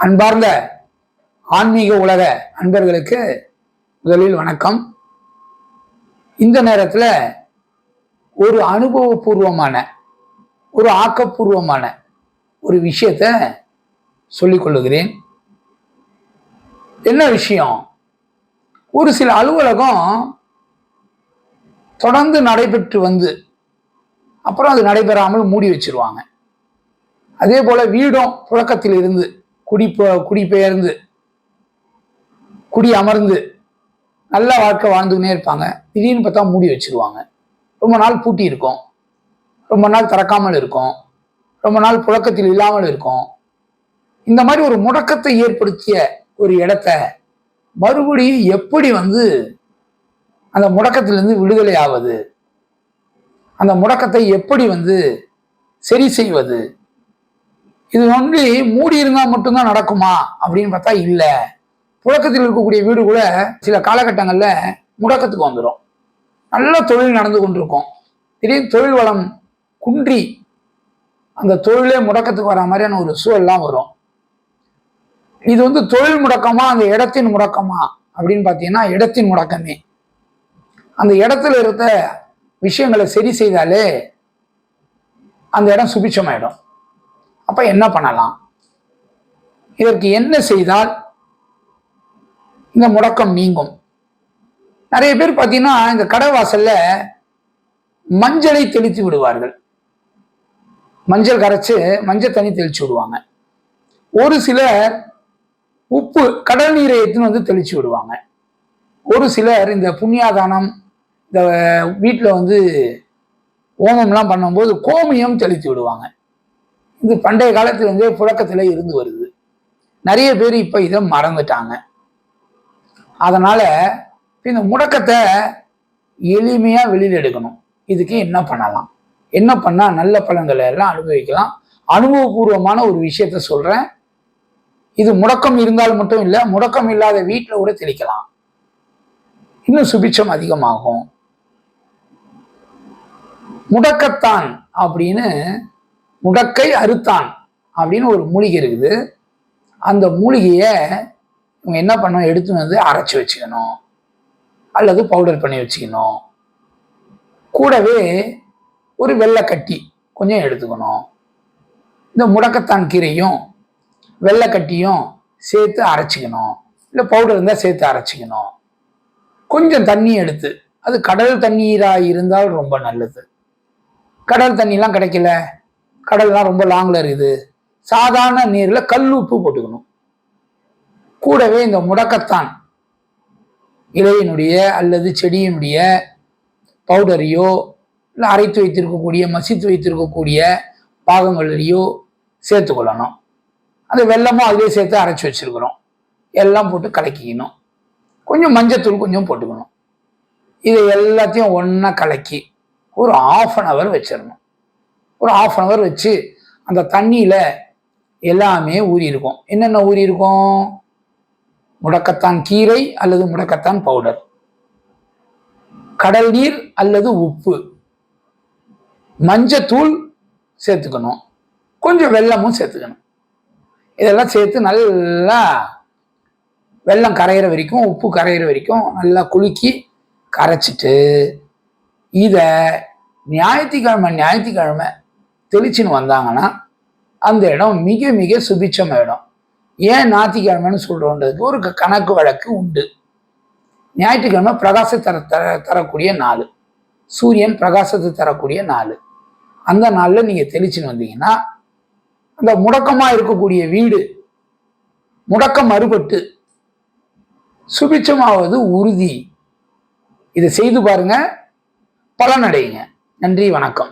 அன்பார்ந்த ஆன்மீக உலக அன்பர்களுக்கு முதலில் வணக்கம். இந்த நேரத்தில் ஒரு அனுபவபூர்வமான ஒரு ஆக்கப்பூர்வமான ஒரு விஷயத்தை சொல்லிக் கொள்ளுகிறேன். என்ன விஷயம்? ஒரு சில அலுவலகம் தொடர்ந்து நடைபெற்று வந்து அப்புறம் அது நடைபெறாமல் மூடி வச்சிருவாங்க. அதே போல வீடும் புழக்கத்தில் இருந்து குடிபெயர்ந்து குடி அமர்ந்து நல்ல வாழ்க்கை வாழ்ந்துக்கினே இருப்பாங்க. திடீர்னு பார்த்தா மூடி வச்சிருவாங்க. ரொம்ப நாள் பூட்டி இருக்கும், ரொம்ப நாள் திறக்காமல் இருக்கும், ரொம்ப நாள் புழக்கத்தில் இல்லாமல் இருக்கும். இந்த மாதிரி ஒரு முடக்கத்தை ஏற்படுத்திய ஒரு இடத்த மறுபடியும் எப்படி அந்த முடக்கத்திலிருந்து விடுதலை ஆவது, அந்த முடக்கத்தை எப்படி சரி செய்வது? இது மூடி இருந்தா மட்டும்தான் நடக்குமா அப்படின்னு பார்த்தா இல்ல. புழக்கத்தில் இருக்கக்கூடிய வீடு கூட சில காலகட்டங்கள்ல முடக்கத்துக்கு வந்துடும். நல்ல தொழில் நடந்து கொண்டிருக்கும், திடீர்னு தொழில் வளம் குன்றி அந்த தொழிலே முடக்கத்துக்கு வர மாதிரியான ஒரு சூழல்லாம் வரும். இது தொழில் முடக்கமா அந்த இடத்தின் முடக்கமா அப்படின்னு பார்த்தீங்கன்னா இடத்தின் முடக்கமே. அந்த இடத்துல இருந்த விஷயங்களை சரி செய்தாலே அந்த இடம் சுபிட்சமாயிடும். அப்ப என்ன பண்ணலாம்? இதற்கு என்ன செய்தால் இந்த முடக்கம் நீங்கும்? நிறைய பேர் பார்த்தீங்கன்னா இந்த கடை வாசல்ல மஞ்சளை தெளித்து விடுவார்கள். மஞ்சள் கரைச்சு மஞ்சள் தண்ணி தெளிச்சு விடுவாங்க. ஒரு சிலர் உப்பு கடல் நீரை எடுத்துன்னு தெளிச்சு விடுவாங்க. ஒரு சிலர் இந்த புண்ணியாதானம், இந்த வீட்டில் ஓமம்லாம் பண்ணும்போது கோமியம் தெளித்து விடுவாங்க. இது பண்டைய காலத்துல புழக்கத்துல இருந்து வருது. நிறைய பேர் இப்ப இதை மறந்துட்டாங்க. அதனால இந்த முடக்கத்தை எளிமையா வெளியில எடுக்கணும். இதுக்கு என்ன பண்ணலாம், என்ன பண்ணா நல்ல பலன்களை எல்லாம் அனுபவிக்கலாம்? அனுபவபூர்வமான ஒரு விஷயத்த சொல்றேன். இது முடக்கம் இருந்தால் மட்டும் இல்லை, முடக்கம் இல்லாத வீட்டுல கூட தெளிக்கலாம், இன்னும் சுபிட்சம் அதிகமாகும். முடக்கத்தான் அப்படின்னு, முடக்கை அறுத்தான் அப்படின்னு ஒரு மூலிகை இருக்குது. அந்த மூலிகையை இவங்க என்ன பண்ணணும், எடுத்துன்னு அரைச்சி வச்சுக்கணும் அல்லது பவுடர் பண்ணி வச்சுக்கணும். கூடவே ஒரு வெள்ளைக்கட்டி கொஞ்சம் எடுத்துக்கணும். இந்த முடக்கத்தான் கீரையும் வெள்ளைக்கட்டியும் சேர்த்து அரைச்சிக்கணும், இல்லை பவுடர் இருந்தால் சேர்த்து அரைச்சிக்கணும். கொஞ்சம் தண்ணி எடுத்து, அது கடல் தண்ணீராக இருந்தால் ரொம்ப நல்லது. கடல் தண்ணிலாம் கிடைக்கல, கடல்லாம் ரொம்ப லாங்ல இருக்குது, சாதாரண நீர்ல கல் உப்பு போட்டுக்கணும். கூடவே இந்த முடக்கத்தான் இலையினுடைய அல்லது செடியினுடைய பவுடரையோ இல்லை அரைத்து வைத்திருக்கக்கூடிய மசித்து வைத்திருக்கக்கூடிய பாகங்களையோ சேர்த்து கொள்ளணும். அந்த வெல்லமும் அதிலே சேர்த்து அரைச்சி வச்சிருக்கிறோம், எல்லாம் போட்டு கலக்கிக்கணும். கொஞ்சம் மஞ்சத்தூள் கொஞ்சம் போட்டுக்கணும். இதை எல்லாத்தையும் ஒன்றா கலக்கி ஒரு 1/2 hour வச்சிடணும். ஒரு 1/2 hour வச்சு அந்த தண்ணியில எல்லாமே ஊறி இருக்கும். என்னென்ன ஊறி இருக்கும்? முடக்கத்தான் கீரை அல்லது முடக்கத்தான் பவுடர், கடல் நீர் அல்லது உப்பு, மஞ்சத்தூள் சேர்த்துக்கணும், கொஞ்சம் வெல்லமும் சேர்த்துக்கணும். இதெல்லாம் சேர்த்து நல்லா வெல்லம் கரையிற வரைக்கும், உப்பு கரையிற வரைக்கும் நல்லா குலுக்கி கரைச்சிட்டு இதை ஞாயிற்றுக்கிழமை தெளிச்சுன்னு வந்தாங்கன்னா அந்த இடம் மிக மிக சுபிட்சமாயிடும். ஏன் ஞாயிற்றுக்கிழமைன்னு சொல்றோன்றதுக்கு ஒரு கணக்கு வழக்கு உண்டு. ஞாயிற்றுக்கிழமை பிரகாசத்தை தரக்கூடிய நாள், சூரியன் பிரகாசத்தை தரக்கூடிய நாள். அந்த நாளில் நீங்க தெளிச்சுன்னு வந்தீங்கன்னா அந்த முடக்கமா இருக்கக்கூடிய வீடு முடக்கம் அறுபட்டு சுபிட்சமாவது உறுதி. இதை செய்து பாருங்க, பலனடையுங்க. நன்றி, வணக்கம்.